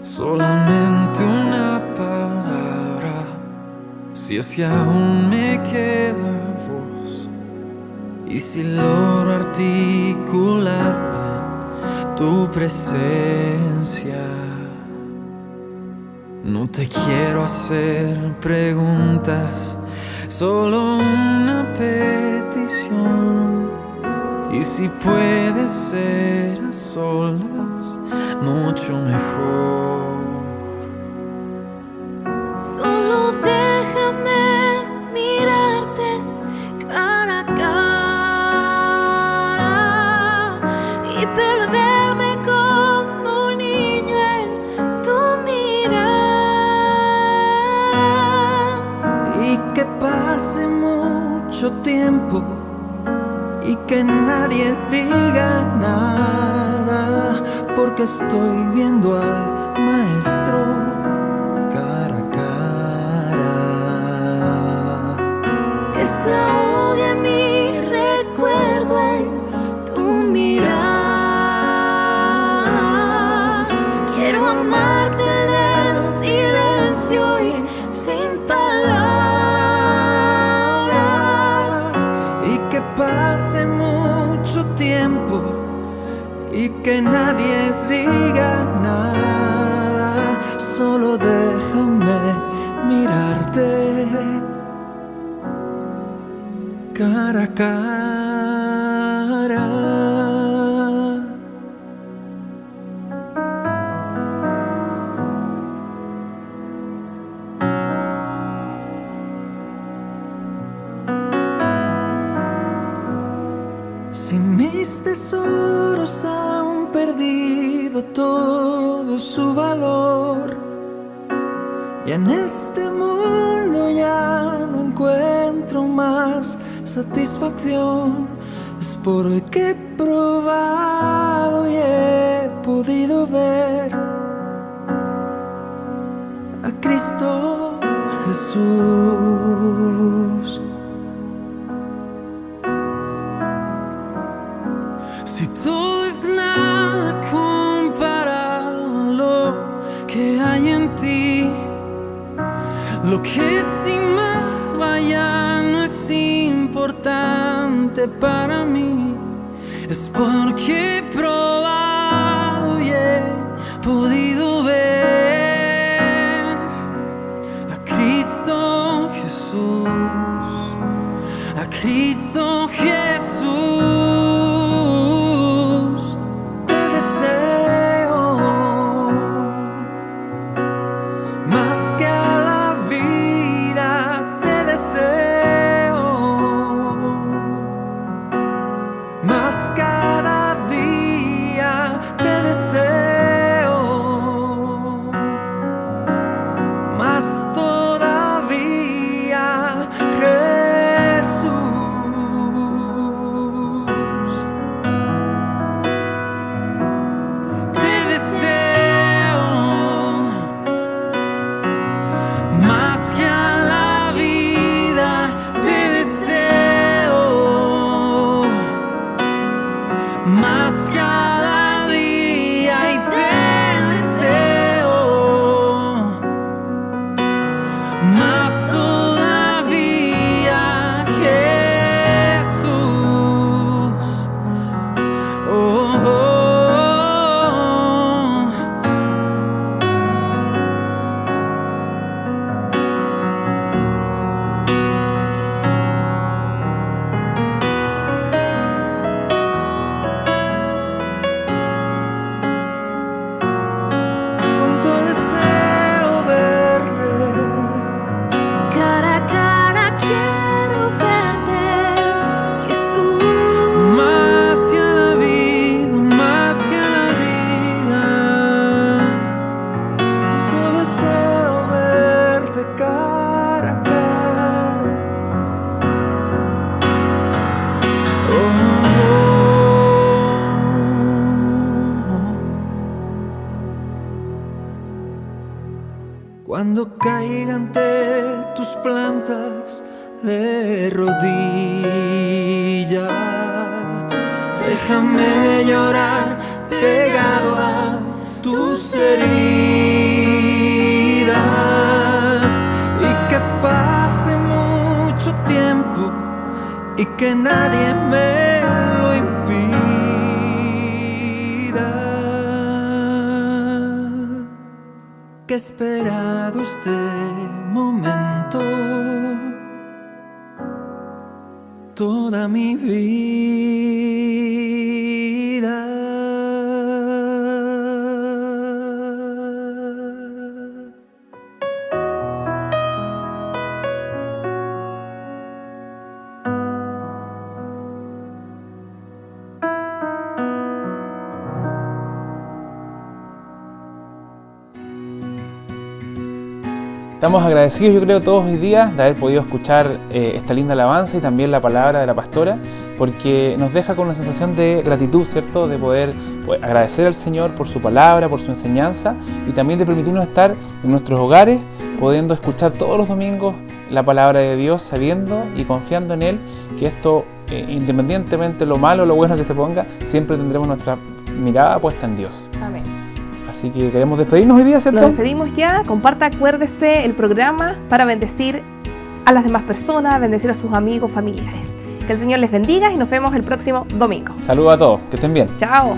Solamente una palabra, si es que aún me queda voz, y si logro articular en tu presencia. No te quiero hacer preguntas, solo una petición. Y si puede ser a solas, mucho mejor. Solo déjame mirarte cara a cara y perderme como un niño en tu mirada. Y que pase mucho tiempo y que nadie diga nada, porque estoy viendo al Maestro cara a cara. Que se ahogue mi recuerdo en tu mirada. Quiero amarte en el silencio y sin palabras. Y que pase mucho tiempo y que nadie diga nada, solo déjame mirarte cara a cara. Si mis tesoros han perdido todo su valor y en este mundo ya no encuentro más satisfacción, es porque he probado y he podido ver a Cristo Jesús. Si todo es nada comparado a lo que hay en ti, lo que estimaba ya no es importante para mí, es porque he probado y he podido ver a Cristo Jesús, a Cristo Jesús. Más cada día te deseo, más todavía, Jesús. cuando caiga ante tus plantas de rodillas. Déjame llorar pegado a tus heridas y que pase mucho tiempo y que nadie me lo impida. Que he esperado este momento toda mi vida. Estamos agradecidos, yo creo, todos hoy día de haber podido escuchar esta linda alabanza y también la palabra de la pastora, porque nos deja con una sensación de gratitud, ¿cierto? De poder agradecer al Señor por su palabra, por su enseñanza y también de permitirnos estar en nuestros hogares, pudiendo escuchar todos los domingos la palabra de Dios, sabiendo y confiando en Él, que esto, independientemente de lo malo o lo bueno que se ponga, siempre tendremos nuestra mirada puesta en Dios. Amén. Así que queremos despedirnos hoy día, ¿cierto? Nos despedimos ya. Comparta, acuérdese el programa para bendecir a las demás personas, bendecir a sus amigos, familiares. Que el Señor les bendiga y nos vemos el próximo domingo. Saludos a todos, que estén bien. Chao.